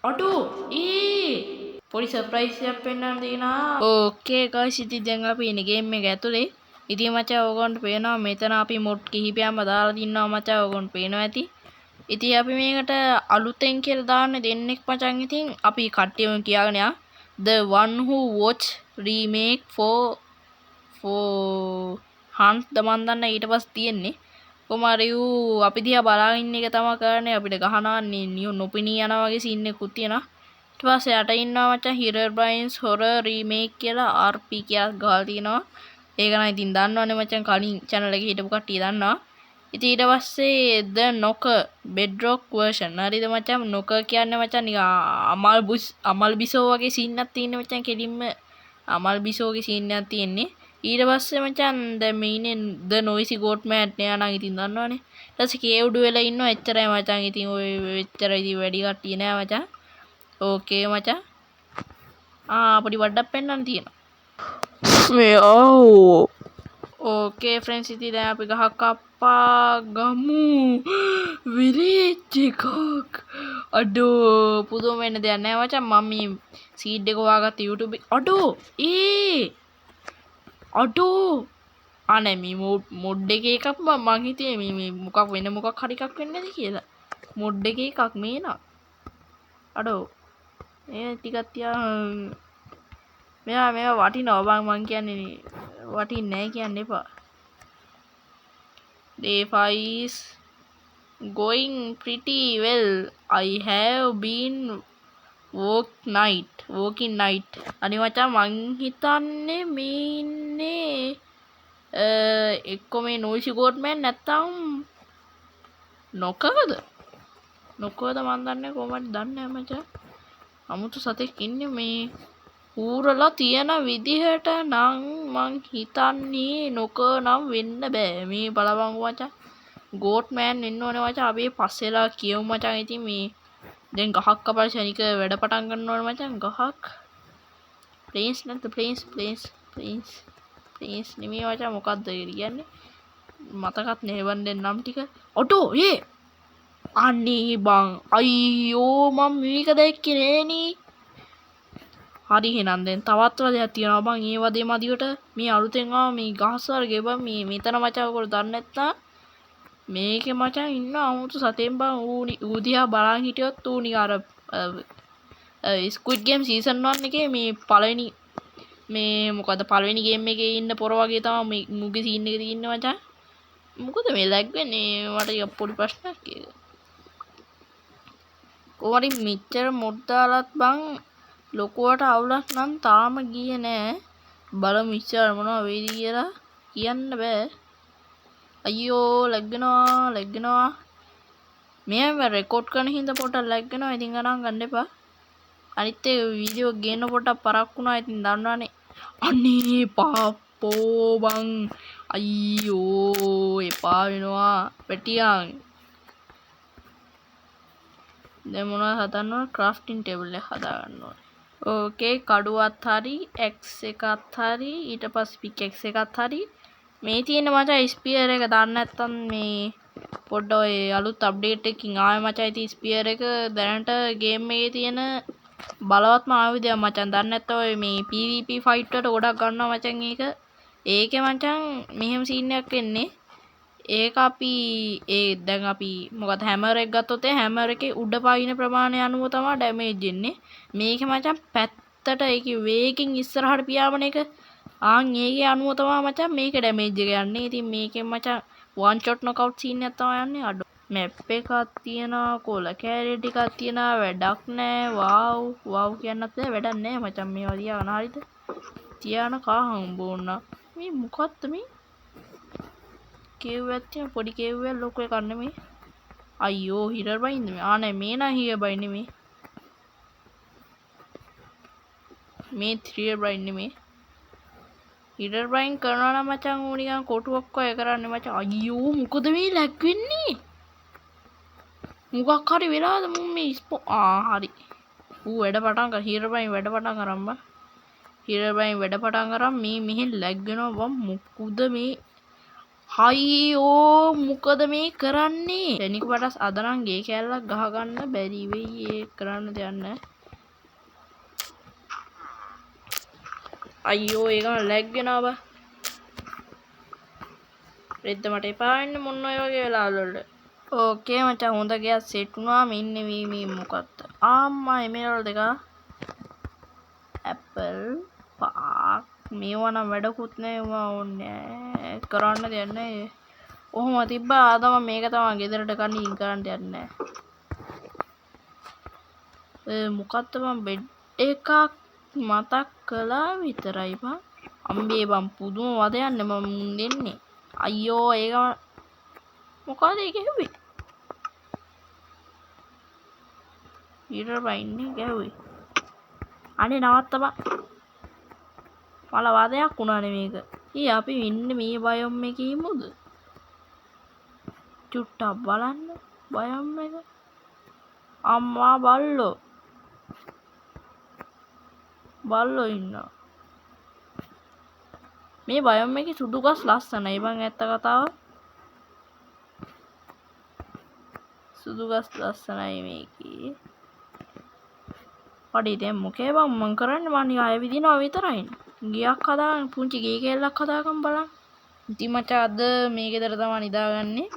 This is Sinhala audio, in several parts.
අඩෝ පොඩි සර්ප්‍රයිස් එකක් පෙන්නන්න තියෙනවා. ඕකේ ගයිස් ඉතින් දැන් අපි ඉන්නේ ගේම් එක ඇතුලේ. ඉතින් මචං ඕගොල්ලන්ට පේනවා මෙතන අපි මොඩ් කිහිපයක්ම දාලා තින්නවා මචං ඕගොල්ලන්ට පේනවා ඇති. ඉතින් අපි මේකට අලුතෙන් කියලා දාන්නේ දෙන්නෙක් මචං. ඉතින් අපි කට්ටියම කියාගෙන යා the one who watch remake for hunt මන් දන්න ඊට පස්සේ තියෙන්නේ කොමාරියු අපි දිහා බලාගෙන ඉන්න එක තමයි කරන්නේ. අපිට ගහනවා නොපෙනී යනවා වගේ සීන් එකකුත් තියෙනවා. ඊට පස්සේ යට ඉන්නවා මචං Herobrines horror remake කියලා RP කියලා ගහලා තිනවා. ඒක නම් ඉතින් දන්නවනේ මචං, කලින් channel එකේ හිටපු කට්ටිය දන්නවා. ඉතින් ඊට පස්සේ the knocker bedrock version. හරිද මචං? knocker කියන්නේ මචං නිකන් අමල් බිසෝ වගේ සීන් එකක් තියෙන මචං. කෙලින්ම අමල් බිසෝගේ සීන් එකක් තියෙන්නේ. ඊට පස්සේ මචං දැන් මේ ඉන්නේ the noisy goat man නේ නම් ඉතින් දන්නවනේ. ඊට පස්සේ කේව්ඩු වෙලා ඉන්නවා. එච්චරයි මචං. ඉතින් ඔය එච්චර ඉතින් වැඩි කට්ටිය නෑ මචං. ඕකේ මචං. පොඩි වඩක් පෙන්නන්න තියෙනවා. ඕකේ ෆ්‍රෙන්ඩ්ස් ඉතින් දැන් අපි ගහක් අප්පා ගමු. විරිච් එකක්. අඩෝ පුදුම වෙන්න දෙයක් නෑ මචං. මම මේ සීඩ් එක හොයාගත්ත YouTube අඩෝ අනේ මේ මොඩ් එකේ එකක් මං හිතුවේ මේ මොකක් වෙන මොකක් හරි එකක් වෙන්නේ නැති කියලා. මොඩ් එකේ එකක් මේ නා. අඩෝ මේ ටිකක් තියා මේවා වටිනවා බං. මං කියන්නේ වටින්නේ නැහැ කියන්න එපා. Day 5 is going pretty well. I have been walking night. අනේ මචං මං හිතන්නේ මේ ඉන්නේ එක්ක මේ noisy goat man නැත්තම් නොකවද මන් දන්නේ කොහොමද දන්නේ නැහැ මචං. 아무තු සතෙක් ඉන්නේ මේ ඌරලා තියෙන විදිහට නම් මං හිතන්නේ නොක නම් වෙන්න බෑ. මේ බලපං මචං. goat man එන්න ඕනේ මචං. අපි පස්සෙලා කියමු මචං. ඉතින් මේ දැන් ගහක් කපලා ශනික වැඩ පටන් ගන්න ඕනේ මචං. ගහක් planes නැද්ද? planes නෙමෙයි මචං. මොකද්ද කියන්නේ? මතකත් නෙවෙන්න නම් ටික. ඔටෝ අනේ බං අයියෝ මම මේක දැක්කේ නෑනේ. හරි එහෙනම් දැන් තවත් වදයක් තියෙනවා බං. ඒ වදේ මදිවට මේ අලුතෙන් ආව මේ ගහස්වර ගෙබන් මේ මෙතන මචං ඔයගොල්ලෝ දන්නේ නැත්තම් මේකේ මචං ඉන්න 아무තු සතෙන් බං. ඌ දිහා බලන් හිටියොත් ඌ නිකන් අර ස්ක්විඩ් ගේම් සීසන් 1 එකේ මේ පළවෙනි මේ මොකද පළවෙනි ගේම් එකේ ඉන්න පොර වගේ තමයි මේ මුගේ සීන් එකේ තියෙන්නේ මචං. මොකද මේ ලැග් වෙන්නේ? මට පොඩි ප්‍රශ්නයක් ඒක. කොහොමද මෙච්චර මොඩ් දාලත් බං ලොකුවට අවුලක් නම් තාම ගියේ නෑ. බලමු ඉස්සර මොනවා වෙයිද කියලා කියන්න බෑ. අයියෝ ලැග් වෙනවා. මෙයා රෙකෝඩ් කරන හින්දා පොඩ්ඩක් ලැග් වෙනවා. ඉතින් ගණන් ගන්න එපා. අනිත් ඒ වීඩියෝ ගේන්න පොඩ්ඩක් පරක් වුණා. ඉතින් දන්නවනේ. අනේ පාපෝ බං. අයියෝ එපා වෙනවා. පැටියන්. දැන් මොනවද හදන්න ඕන? ක්‍රාෆ්ටින් ටේබල් එක හදා ගන්න ඕනේ. ඕකේ කඩුවත් හරි X එකත් හරි ඊට පස්සේ පිකෙක්ස් එකත් හරි. මේ තියෙන මචං ස්පියර් එක දාන්න නැත්තම් මේ පොඩ්ඩ ඔය අලුත් අප්ඩේට් එකකින් ආවේ මචං. ඉතින් ස්පියර් එක දැනට ගේම් එකේ තියෙන බලවත්ම ආයුධයක් මචං. දන්නේ නැත්නම් ඔය මේ PVP ෆයිට් වලට ගොඩක් ගන්නවා මචං ඒක. ඒකේ මචං මෙහෙම සීන් එකක් වෙන්නේ. ඒක අපි දැන් අපි මොකද හැමර් එක ගත්තොත් ඒ හැමර් එකේ උඩ පායින ප්‍රමාණය අනුව තමයි ඩැමේජ් එන්නේ. මේක මචං පැත්තට ඒකේ වේගෙන් ඉස්සරහට පියාඹන එක ඒකේ අනුව තමයි මචං මේක ඩැමේජ් එක යන්නේ. ඉතින් මේකෙන් මචං වන් ෂොට් නොකවුට් සීන් එකක් තමයි යන්නේ. අඩෝ මැප් එකක් තියෙනවා, කොල කැරේ ටිකක් තියෙනවා, වැඩක් නෑ. වව් කියන්නත් බෑ, වැඩක් නෑ මචං. මේවා තියාගෙන හරිද? තියාන කා හම්බුණා. මේ මොකක්ද මේ? කෙව්වක් තියෙන පොඩි කෙව්වක් ලොකු එකක් නෙමෙයි. අයියෝ Herobrine නෙමෙයි. නෑ මේ නම් Herobrine නෙමෙයි. මේ Herobrine නෙමෙයි. Herobrine කරනවා නම් මචං ඌ නිකන් කොටුවක් ඔය කරන්නේ මචං. අයියෝ මොකද මේ ලැග් වෙන්නේ? මොකක් හරි වෙලාද මුම් මේ හරි. ඌ වැඩ පටන් ගන්න Herobrine වැඩ පටන් ගන්න බා. Herobrine වැඩ පටන් ගන්න මේ මෙහෙන් ලැග් වෙනවා බම්. මොකුද මේ හයියෝ මොකද මේ කරන්නේ? ටෙනික වටස් අද නම් ගේ කැල්ලක් ගහගන්න බැරි වෙයි. ඒ කරන්න දෙයක් නැහැ. අයියෝ ඒකම ලැග් වෙනවා බා. රෙද්ද මට එපා වෙන්නේ මොන ඔය වගේ වෙලාවවල. ඕකේ මචං හොඳ ගියා සෙට් වුණා. මෙන්න මේ මොකක්ද? ආම්මා එමෙරල් දෙක. ඇපල් පාක් මේවා නම් වැඩකුත් නෑ. ඒවා ඕනේ කරන්න දෙයක් නෑ. ඔහොම තිබ්බා ආදම මේක තමයි ගෙදරට කණින් කරන්න දෙයක් නෑ. මොකක්ද මම බෙඩ් එකක් මතක් කළා විතරයි බං. අම්බේ බං පුදුම වදයන්නේ මම දෙන්නේ. අයියෝ ඒක මොකද ඒක හෙව්වේ? ඊට බයින්නේ ගැව්වේ. අනේ නවත්ත බං. මල වදයක් වුණානේ මේක. ඊ අපි ඉන්නේ මේ බයොම් එකේ ඉමුද? චුට්ටක් බලන්න බයොම් එක. අම්මා බල්ලෝ. බල්ලෝ ඉන්නවා. මේ බයොම් එකේ සුදු ගස් ලස්සනයි බං ඇත්ත කතාව. සුදු ගස් ලස්සනයි මේකේ. පඩි දැන් මොකේ බං මං කරන්නේ මං නිකන් අය විදිනවා විතරයි. ගියක් හදාගන්න පුංචි ගේ කැල්ලක් හදාගන්න බලන්න. ඉතින් මචං අද මේ ගෙදර තමයි නිදාගන්නේ.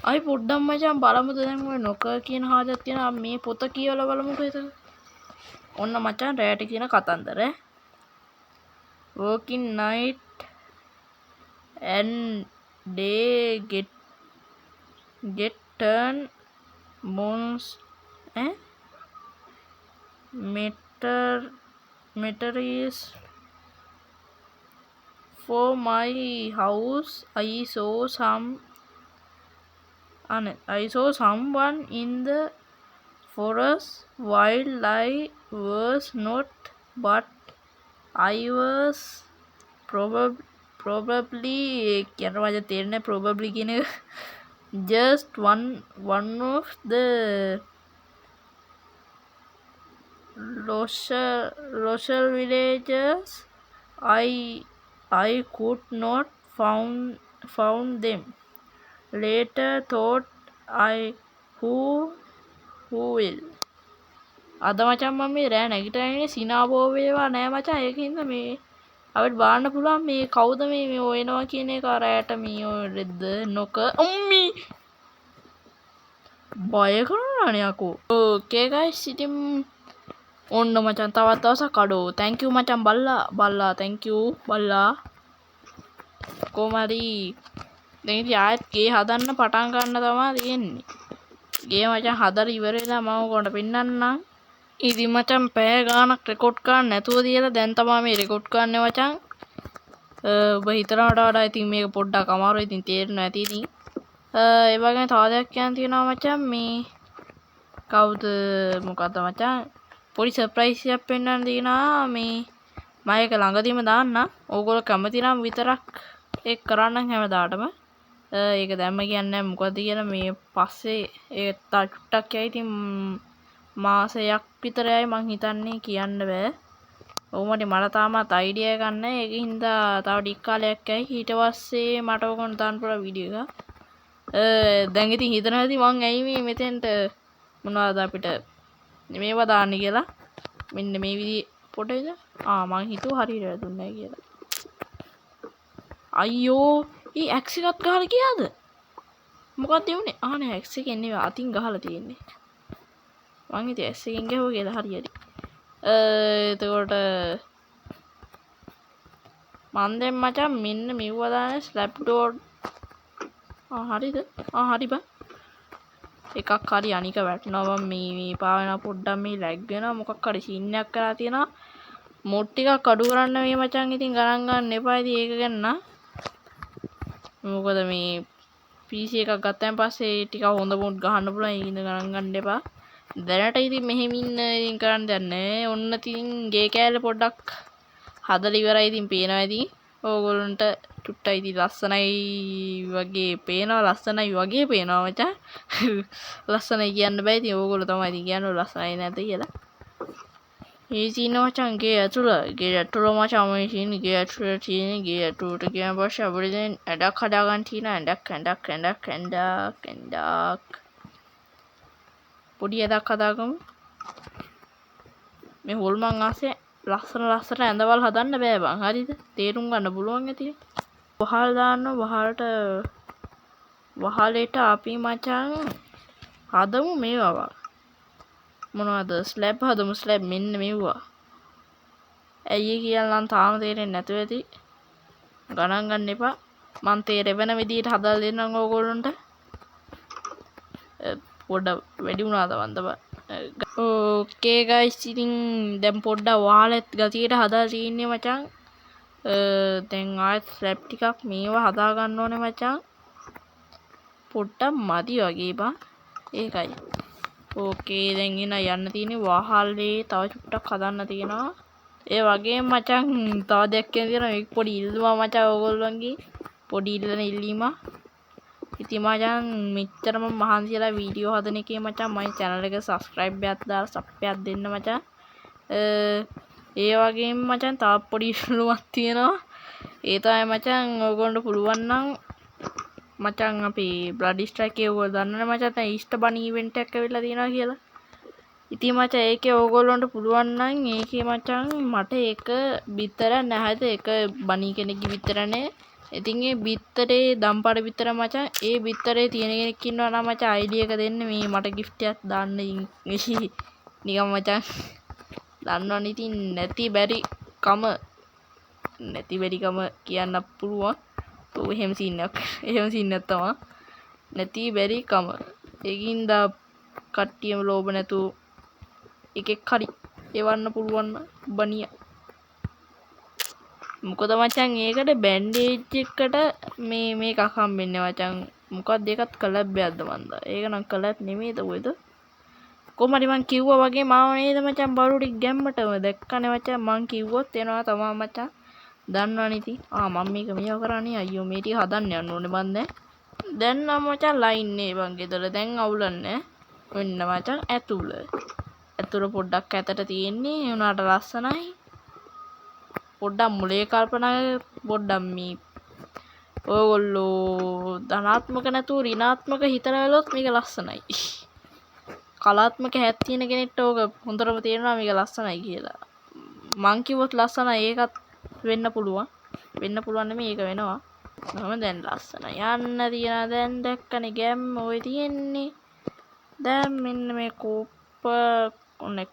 අයි පොඩ්ඩක් මචං බලමුද දැන් ඔය නොකර් කියන හාදයක් තියෙනවා මේ පොත කියවලා බලමුකෝ ඒක. ඔන්න මචං රැට කියන කතන්දර. Working night and day get turn bones meter is for my house. I saw someone in the forest while I was not, but I was probably කියන වචන තේරෙන්නේ probably කියන එක just one of the local villagers. I could not found them. Later thought I who will. අද මචං මම මේ රෑ නැගිටලා සිනාබෝ වේවා නෑ මචං. ඒකින්ද මේ අපිට බාන්න පුළුවන් මේ කවුද මේ ඔයනවා කියන එක රෑට මේ ඔය රෙද්ද නොක අම්මි බය කරනවානේ අකෝ. ඕකේ ගයිස් ඉතින් ඔන්න මචං තවත් දවසක් අඩෝ. thank you මචං බල්ලා thank you බල්ලා. කොහමරි දැන් ඉතින් ආයෙත් ගේ හදන්න පටන් ගන්න තමයි තියෙන්නේ. ගේ මචං හදලා ඉවර වෙලා මම ඔයගොල්ලන්ට පෙන්නන්නම්. ඉතින් මචං පැය ගානක් රෙකෝඩ් කරන්න නැතුව තියලා දැන් තමයි මේ රෙකෝඩ් කරන්නේ මචං. ඔබ හිතනවට වඩා ඉතින් මේක පොඩ්ඩක් අමාරුයි. ඉතින් තේරෙනවා ඇති ඉතින්. ඒ වගේම තව දෙයක් කියන්න තියෙනවා මචං. මේ කවුද මොකද්ද මචං පොඩි සර්ප්‍රයිස් එකක් පෙන්නන්න තියෙනවා. මේ මම ඒක ළඟදීම දාන්න. ඕගොල්ලෝ කැමති නම් විතරක් ඒක කරන්නම් හැමදාටම. ඒක දැම්ම කියන්නේ මොකද කියලා මේ පස්සේ ඒ ටුට්ටක් යයි. ඉතින් මාසයක් විතර යයි මං හිතන්නේ කියන්න බෑ. ඔවමට මට තාමත් අයිඩියා එකක් නැහැ. ඒකින් හින්දා තව ටික කාලයක් යයි. ඊට පස්සේ මට ඕකන දාන්න පුළුවන් වීඩියෝ එක. දැන් ඉතින් හිතනවා ඉතින් මං ඇයි මේ මෙතෙන්ට මොනවද අපිට මේවා දාන්න කියලා. මෙන්න මේ විදිහේ පොටේද. මං හිතුවා හරියට වැදුන්නේ කියලා. අයියෝ ඊ ඇක්ස් එකක් ගහලා ගියාද? මොකක්ද උනේ? නේ ඇක්ස් එකෙන් නෙවෙයි අතින් ගහලා තියෙන්නේ. මං හිතුවේ ඇක්ස් එකෙන් ගහුවා කියලා හරියට. එතකොට මන් දැන් මචං මෙන්න මෙව්ව දාන ස්ලැප් ඩෝර් හරිද? හරි බං. එකක් හරි අනික වැටෙනවා මේ පාවෙන පොඩ්ඩක් මේ ලැග් වෙනවා. මොකක් හරි සීන් එකක් කරලා තියෙනවා. මොඩ් ටිකක් අඩු කරන්න මේ මචං. ඉතින් ගණන් ගන්න එපා. ඉතින් ඒක ගන්න. මොකද මේ PC එකක් ගත්තාන් පස්සේ ටිකක් හොඳ මොඩ් ගහන්න පුළුවන්. ඒක ඉඳ ගණන් ගන්න එපා. දැනට ඉතින් මෙහෙම ඉන්න කරන්න දෙයක් නැහැ. ඔන්න ඉතින් ගේ කෑල්ල පොඩ්ඩක් හදලා ඉවරයි. ඉතින් පේනවා ඉතින් ඕගොල්ලන්ට චුට්ටයි ඉතින් ලස්සනයි වගේ පේනවා. ලස්සනයි වගේ පේනවා මචං. ලස්සනයි කියන්න බෑ. ඉතින් ඕගොල්ලෝ තමයි ඉතින් කියන්නේ ලස්සනයි නැද්ද කියලා. ඒ තියෙන මචං ගේ ඇතුළ මචං මේ තියෙන ගේ ඇතුළ තියෙන ගේ ඇතුළට ගියාම පස්සේ අපිට දැන් ඇඩක් හදාගන්න තියෙනවා ඇඩක් පොඩි ඇඩක් හදාගමු මේ හොල්මන් ආසේ ලස්සන ඇඳවල් හදන්න බෑ බං හරිද තේරුම් ගන්න පුළුවන් ඇතිනේ වහල් දාන්න වහලෙට අපි මචං හදමු මේවා මොනවද ස්ලැබ් හදමු ස්ලැබ් මෙන්න මෙව්වා ඇයි කියලා නම් තාම තේරෙන්නේ නැතුව ඇති ගණන් ගන්න එපා මං තේරෙන විදිහට හදලා දෙන්නම් ඕගොල්ලන්ට පොඩ්ඩක් වැඩි වුණාද වන්ද බා ඕකේ ගයිස් ඉතින් දැන් පොඩ්ඩක් වහලෙත් ගතියට හදලා තින්නේ මචං දැන් ආයෙත් ස්ලැබ් ටිකක් මේවා හදා ගන්න ඕනේ මචං පොඩ්ඩක් මදි වගේ බා ඒකයි ඕකේ දැන් යන්න තියෙන්නේ වහල්ලේ තව චුට්ටක් හදන්න තියෙනවා ඒ වගේම මචං තව දෙයක් කියනවා මේක පොඩි ඉල්ලුමක් මචං ඕගොල්ලන්ගේ පොඩි ඉල්ලීමක් ඉතින් මචං මෙච්චරම මහන්සියලා වීඩියෝ හදන එකේ මචං මගේ channel එක subscribe එකක් දාලා sub එකක් දෙන්න මචං ඒ වගේම මචං තව පොඩි ඉල්ලුමක් තියෙනවා ඒ තමයි මචං ඕගොල්ලන්ට පුළුවන් නම් මචං අපි බ්ලඩි ස්ට්‍රයික් එක ඕගොල්ලෝ දන්නවනේ මචං දැන් ඊස්ටර් බනි ඉවෙන්ට් එකක් ඇවිල්ලා තියෙනවා කියලා. ඉතින් මචං ඒකේ ඕගොල්ලන්ට පුළුවන් නම් ඒකේ මචං මට එක බිත්තර නැහැද එක බනි කෙනෙක්ගේ බිත්තරනේ. ඉතින් ඒ බිත්තරේ දම්පාර බිත්තර මචං ඒ බිත්තරේ තියෙන කෙනෙක් ඉන්නවා නම් මචං ID එක දෙන්න මේ මට gift එකක් දාන්න නිකන් මචං දන්නවනේ ඉතින් නැති බැරි කම කියන්න පුළුවන්. එහෙම සීනක් තමයි නැති බැරි කම ඒකින්ද කට්ටියම ලෝභ නැතු එකෙක් හරි එවන්න පුළුවන් බනිය මොකද මචං ඒකට බැන්ඩේජ් එකට මේකක් හම්බෙන්නේ මචං මොකක්ද ඒකත් කලබ් එකක්ද මන්ද ඒක නම් කලබ් නෙමෙයිද ඔයද කොහමද මං කිව්වා වගේ මාව නේද මචං බරුඩි ගැම්මටම දැක්කනේ මචං මං කිව්වොත් එනවා තමයි මචං දන්නවනේ ඉතින් මම මේක මේව කරන්නේ අයියෝ මේ ටික හදන්න යන්න ඕනේ මන් දැන් නම් මචං ලයින් නේ බං ගෙදර දැන් අවුලන්නේ වෙන්න මචං ඇතුළ පොඩ්ඩක් ඇතට තියෙන්නේ උනාට ලස්සනයි පොඩ්ඩක් මුලේ කල්පනා පොඩ්ඩක් මේ ඔයගොල්ලෝ ධනාත්මක නැතුව ඍණාත්මක හිතන වෙලොත් මේක ලස්සනයි කලාත්මක හැත් තියෙන කෙනෙක්ට ඕක හොඳටම තේරෙනවා මේක ලස්සනයි කියලා මං කිව්වොත් ලස්සනයි ඒකත් වෙන්න පුළුවන් නෙමෙයි ඒක වෙනවා මම දැන් ලස්සන යන්න තියන දැන් දැක්කනේ ගැම්ම ඔය තියෙන්නේ දැන් මෙන්න මේ කෝප ඔන්නේ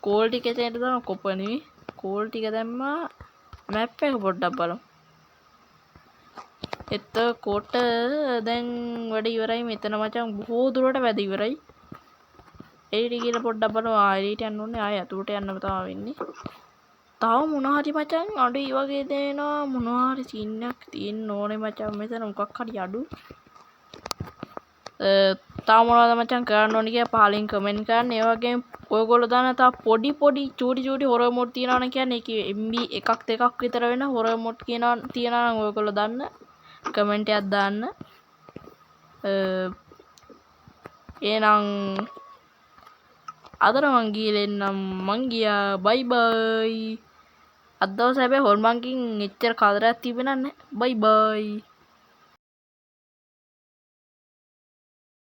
කෝල් ටික එතනට දාන කොප නෙමෙයි කෝල් ටික දැම්මා මැප් එක පොඩ්ඩක් බලමු එතකොට දැන් වැඩ ඉවරයි මෙතන මචං බොහෝ දුරට වැඩ ඉවරයි එළියට ගිහලා පොඩ්ඩක් බලමු එළියට යන්න ඕනේ ආයෙ අතුරට යන්න තමයි වෙන්නේ තව මොනවාරි මචං අඩු ඒ වගේ දෙනවා මොනවාරි සීන් එකක් තියෙන්න ඕනේ මචං මෙතන මොකක් හරි අඩු තව මොනවද මචං කරන්න ඕනේ කියලා පහලින් කමෙන්ට් කරන්න ඒ වගේම ඔයගොල්ලෝ දාන තව පොඩි චූටි හොරර් මොඩ් තියනවා නම් කියන්නේ ඒක MB එකක් දෙකක් විතර වෙන හොරර් මොඩ් තියනවා නම් ඔයගොල්ලෝ දාන්න කමෙන්ට් එකක් දාන්න එහෙනම් අදට මං ගියා බයි බයි අද දවසේ හැබැයි හොල්මන්කින් එච්චර කතරයක් තිබෙන්නේ නැහැ බයි බයි